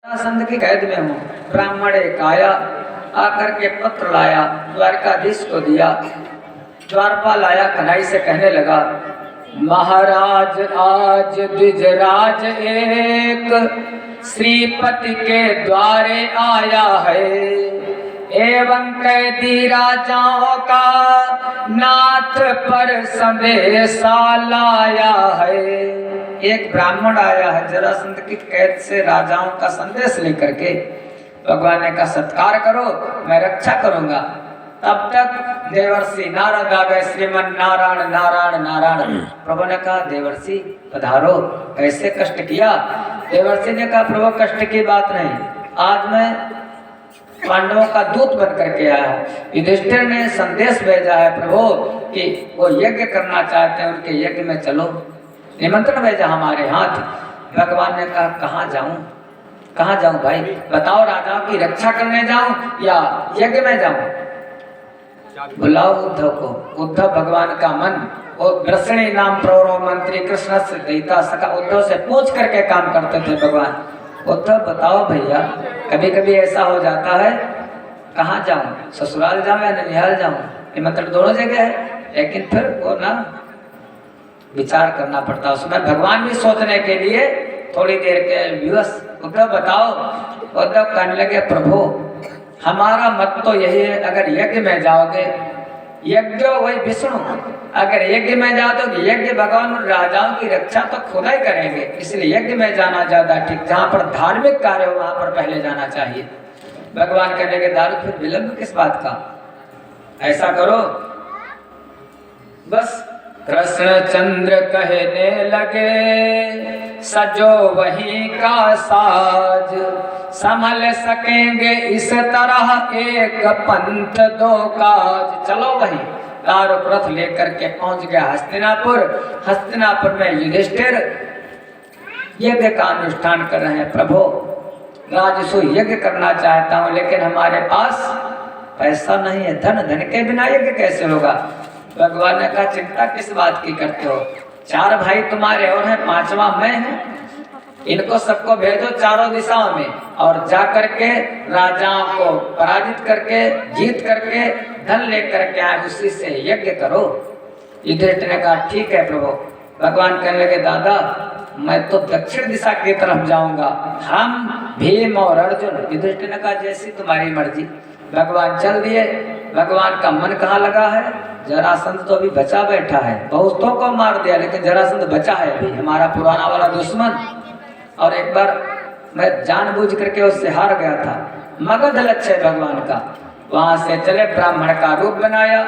संत की कैद में हूँ। ब्राह्मण एक आया, आकर के पत्र लाया, द्वारकाधीश को दिया। द्वारपाल आया, कन्हई से कहने लगा, महाराज आज द्विजराज एक श्रीपति के द्वारे आया है, एवं कैदी राजाओं का नाथ पर संदेशा लाया है। एक ब्राह्मण आया है जरासंध की कैद से राजाओं का संदेश लेकर के। भगवान ने कहा सत्कार करो, मैं रक्षा करूंगा। तब तक देवर्षि नारद आ गए। श्रीमन नारायण नारायण नारायण। प्रभु ने कहा देवर्षि पधारो, कैसे कष्ट किया? देवर्षि ने कहा प्रभु कष्ट की बात नहीं, आज मैं पांडवों का दूत बन करके आया हूँ। युधिष्ठिर ने संदेश भेजा है प्रभु कि वो यज्ञ करना चाहते हैं, उनके यज्ञ में चलो, निमंत्रण भेजा हमारे हाथ। भगवान ने कहा कहाँ जाऊं, कहाँ जाऊं भाई बताओ, राजाओं की रक्षा करने जाऊं या यज्ञ में जाऊं? बुलाओ उद्धव को। उद्धव भगवान का मन, और वृषणी नाम प्रौरव मंत्री कृष्ण से दैता सका, उद्धव से पूछ करके काम करते थे भगवान। उद्धव बताओ भैया, कभी कभी ऐसा हो जाता है, कहाँ जाऊं, ससुराल जाऊं या ननिहाल जाऊं? निमंत्रण दोनों जगह है, लेकिन फिर वो ना विचार करना पड़ता, उसमें भगवान भी सोचने के लिए थोड़ी देर के विवश। उद्धव बताओ। उद्धव कहने लगे प्रभु हमारा मत तो यही है, अगर यज्ञ में जाओगे, यज्ञ वही विष्णु, अगर यज्ञ में जाओ तो यज्ञ भगवान और राजाओं की रक्षा तो खुद ही करेंगे, इसलिए यज्ञ में जाना ज्यादा ठीक। जहाँ पर धार्मिक कार्य हो वहां पर पहले जाना चाहिए। भगवान कहने के दारू फिर विलंब किस बात का, ऐसा करो बस। कृष्णचंद्र कहने लगे सजो वही का साज, संभल सकेंगे इस तरह एक पंथ दो काज। चलो वही। दारू रथ लेकर के पहुंच गया हस्तिनापुर। हस्तिनापुर में युधिष्ठिर यज्ञ का अनुष्ठान कर रहे हैं। प्रभु राजसु यज्ञ करना चाहता हूं, लेकिन हमारे पास पैसा नहीं है, धन के बिना यज्ञ कैसे होगा? भगवान ने कहा चिंता किस बात की करते हो, 4 भाई तुम्हारे और हैं, 5वां मैं हूँ। इनको सबको भेजो चारों दिशाओं में, और जा करके राजाओं को पराजित करके, जीत करके धन लेकर के आए, उसी से यज्ञ करो। युधिष्ठिर ने कहा ठीक है प्रभु। भगवान कहने लगे दादा मैं तो दक्षिण दिशा की तरफ जाऊंगा, हम भीम और अर्जुन। युधिष्ठिर ने कहा जैसी तुम्हारी मर्जी। भगवान चल दिए। भगवान का मन कहाँ लगा है? जरासंध तो अभी बचा बैठा है, बहुतों को मार दिया, लेकिन जरासंध बचा है अभी, हमारा पुराना वाला दुश्मन। और एक बार मैं जानबूझ करके उससे हार गया था। मगध लक्ष्य भगवान का। वहां से चले, ब्राह्मण का रूप बनाया,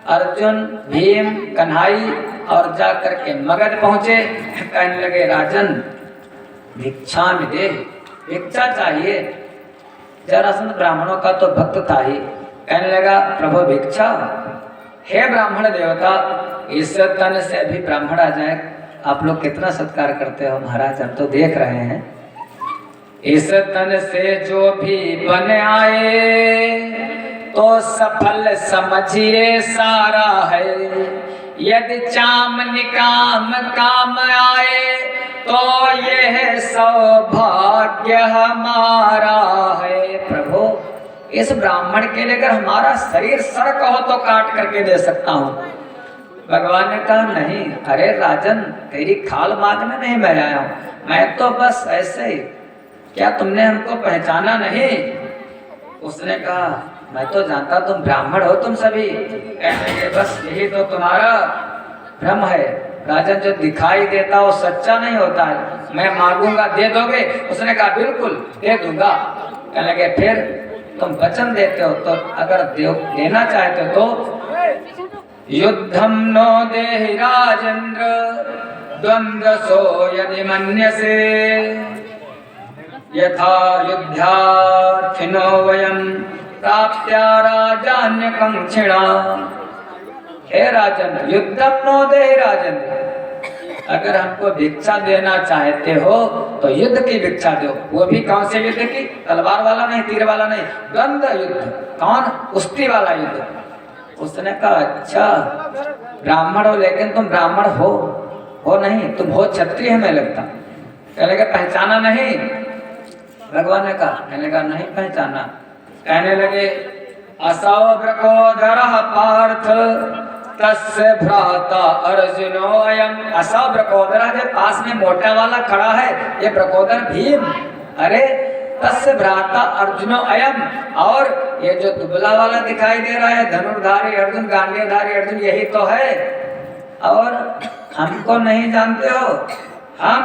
अर्जुन भीम कन्हई, और जा करके मगध पहुंचे। कहने लगे राजन भिक्षा में दे, भिक्षा चाहिए। जरासंध ब्राह्मणों का तो भक्त था ही। कहने लगा प्रभु भिक्षा। हे ब्राह्मण देवता, इस तन से भी ब्राह्मण आ जाए। आप लोग कितना सत्कार करते हो महाराज, हम तो देख रहे हैं। इस तन से जो भी बन आए तो सफल समझिए सारा है, यदि चाम निकाम काम आए तो यह सौभाग्य हमारा है। प्रभु इस ब्राह्मण के लिए अगर हमारा शरीर सड़क हो तो काट करके दे सकता हूँ। भगवान ने कहा नहीं, अरे राजन तेरी खाल मांगने नहीं मैं आया हूँ, मैं तो बस ऐसे ही, क्या तुमने हमको पहचाना नहीं? उसने कहा मैं तो जानता तुम ब्राह्मण हो तुम सभी। कहने बस यही तो तुम्हारा भ्रम है राजन, जो दिखाई देता वो सच्चा नहीं होता है। मैं मांगूंगा दे दोगे? उसने कहा बिल्कुल दे दूंगा। कहने लगे फिर तुम वचन देते हो तो अगर देना चाहते हो तो युद्धम नो देहि राजेंद्र द्वंद्व सो यदि मन्यसे, यथा युद्धार्थिनो वयम प्राप्त्या राजान्य कंक्षिणा। हे राजन युद्धम नो देहि राजेंद्र, अगर हमको भिक्षा देना चाहते हो तो युद्ध की भिक्षा दो। वो भी कौन से युद्ध की? तलवार वाला नहीं, तीर वाला नहीं, द्वंद्व युद्ध। कौन? कुश्ती वाला युद्ध। उसने कहा अच्छा ब्राह्मण हो, लेकिन तुम ब्राह्मण हो नहीं, तुम हो क्षत्रिय हमें लगता। कहने का पहचाना नहीं। भगवान ने कहा, कहने का नहीं पहचाना। कहने लगे असौ ब्रकोदरः पार्थ तस्य भ्राता अर्जुनो अयम। असौ ब्रकोदरः, जो पास में मोटा वाला खड़ा है ये ब्रकोदर भीम। अरे तस्य भ्राता अर्जुनो अयम, और ये जो दुबला वाला दिखाई दे रहा है धनुर्धारी अर्जुन, गांडीवधारी अर्जुन, यही तो है। और हमको नहीं जानते हो? हम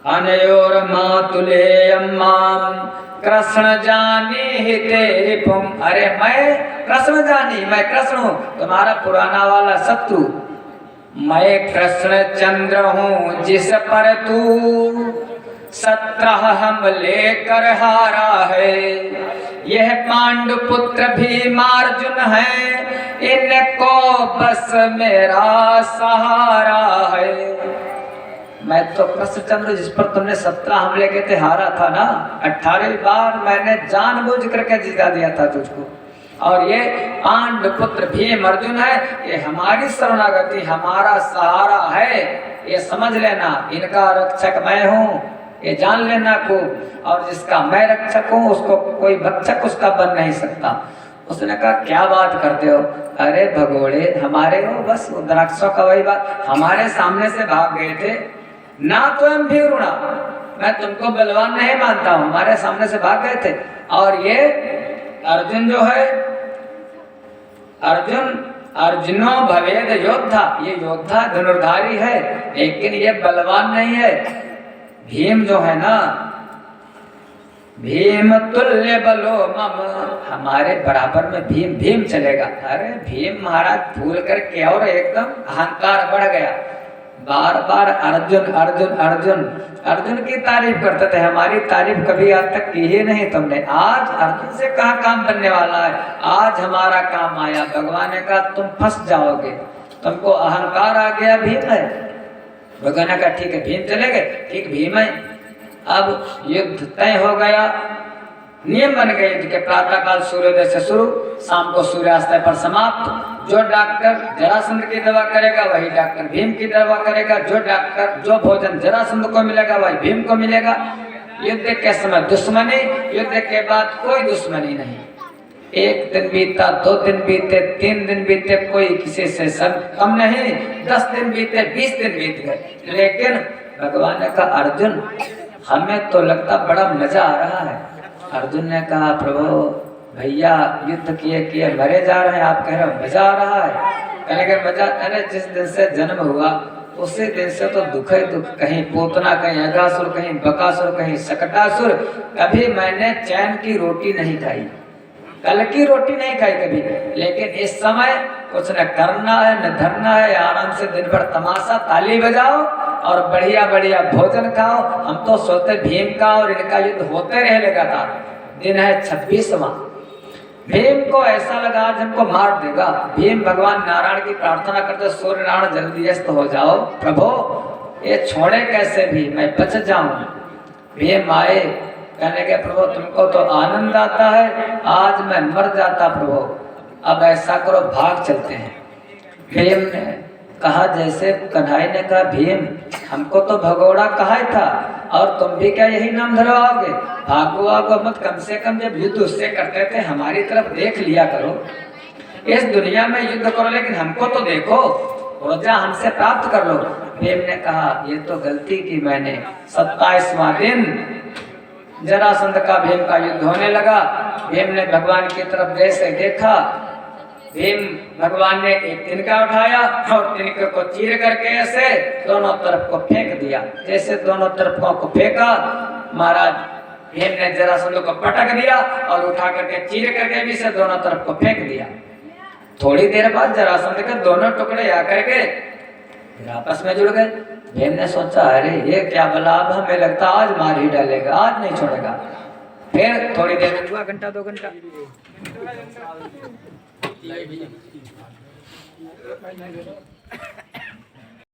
अनयोर मातुलेयम माम कृष्ण जानी ही तेरी पुम। अरे मैं कृष्ण जानी, मैं कृष्ण हूँ, तुम्हारा पुराना वाला शत्रु। मैं कृष्ण चंद्र हूँ जिस पर तू 17 हम लेकर हारा है। यह पांडु पुत्र भीमार्जुन है, इनको बस मेरा सहारा है। मैं तो कृष्णचंद्र जिस पर तुमने 17 हमले किए थे हारा था ना, 18वीं बार मैंने जानबूझ करके जीता दिया था तुझको। और ये पांडु पुत्र भीम अर्जुन है, ये हमारी शरणागति, हमारा सहारा है, ये समझ लेना। इनका रक्षक मैं हूँ, ये जान लेना खूब। और जिसका मैं रक्षक हूँ उसको कोई भक्षक उसका बन नहीं सकता। उसने कहा क्या बात करते हो? अरे भगोड़े हमारे हो, बस द्राक्षों का वही बात। हमारे सामने से भाग गए थे ना, तो हम भी रुणा, मैं तुमको बलवान नहीं मानता हूँ, हमारे सामने से भाग गए थे। और ये अर्जुन जो है, अर्जुनो भवेद योद्धा, ये योद्धा धनुर्धारी है, लेकिन ये बलवान नहीं है। भीम जो है ना, भीम तुल्य बलो मम, हमारे बराबर में भीम चलेगा। अरे भीम महाराज भूल करके और एकदम अहंकार बढ़ गया, बार बार अर्जुन अर्जुन अर्जुन अर्जुन की तारीफ करते थे। हमारी तारीफ कभी आज तक की ही नहीं तुमने। आज अर्जुन से कहाँ काम बनने वाला है, आज हमारा काम आया। भगवान ने कहा तुम फंस जाओगे, तुमको अहंकार आ गया, भीम है। भगवान ने कहा ठीक है भीम चले गए, ठीक भीम है। अब युद्ध तय हो गया, नियम बन गए युद्ध के। प्रातः काल सूर्योदय से शुरू, शाम को सूर्यास्त पर समाप्त। जो डॉक्टर जरासंध की दवा करेगा वही डॉक्टर भीम की दवा करेगा। जो भोजन जरासंध को मिलेगा वही भीम को मिलेगा। युद्ध के समय दुश्मनी, युद्ध के बाद कोई दुश्मनी नहीं। 1 दिन बीता, 2 दिन बीते, 3 दिन बीते, कोई किसी से सब कम नहीं। 10 दिन बीते, 20 दिन बीत गए, लेकिन भगवान ने कहा अर्जुन हमें तो लगता बड़ा मजा आ रहा है। अर्जुन ने कहा प्रभु भैया युद्ध किए मरे जा रहे हैं, आप कह रहे हो मजा आ रहा है? कहने के मजा, अरे जिस दिन से जन्म हुआ उसी दिन से तो दुख है दुख। कहीं पूतना, कहीं अगासुर, कहीं बकासुर, कहीं सकटासुर। कभी मैंने चैन की रोटी नहीं खाई, कल की रोटी नहीं खाई कभी। लेकिन इस समय कुछ न करना है न धरना है, आराम से दिन भर तमाशा ताली बजाओ और बढ़िया बढ़िया भोजन खाओ। हम तो सोचते भीम का और इनका युद्ध होते रहे लगातार। दिन है 26वां। भीम को ऐसा लगा आज हमको मार देगा। भीम भगवान नारायण की प्रार्थना करते, सूर्य नारायण जल्दी अस्त हो जाओ प्रभु, ये छोड़े कैसे भी, मैं बच जाऊं। भीम आए, कहने के प्रभु तुमको तो आनंद आता है, आज मैं मर जाता प्रभु, अब ऐसा करो भाग चलते हैं। भीम ने कहा, जैसे कन्हैया ने कहा भीम हमको तो भगोड़ा कहा था और तुम भी क्या यही नाम धरवाओगे? भागो आगो मत, कम से कम जब युद्ध उससे करते थे हमारी तरफ देख लिया करो। इस दुनिया में युद्ध करो लेकिन हमको तो देखो, ऊर्जा हमसे प्राप्त कर लो। भीम ने कहा ये तो गलती की मैंने। 27वां दिन जरासंध का भीम का युद्ध होने लगा। भीम ने भगवान की तरफ जैसे देखा, भीम भगवान ने एक तिनका उठाया और तिनके को चीर करके ऐसे दोनों तरफ को फेंक दिया। जैसे दोनों तरफों को फेंका, महाराज भीम ने जरासंध को पटक दिया और उठा करके चीर करके भी से दोनों तरफ को फेंक दिया। थोड़ी देर बाद जरासंध के दोनों टुकड़े आकर के आपस में जुड़ गए। भीम ने सोचा अरे ये क्या बला, अब हमें लगता आज मार ही डालेगा, आज नहीं छोड़ेगा। फिर थोड़ी देर हुआ, घंटा 2 घंटा,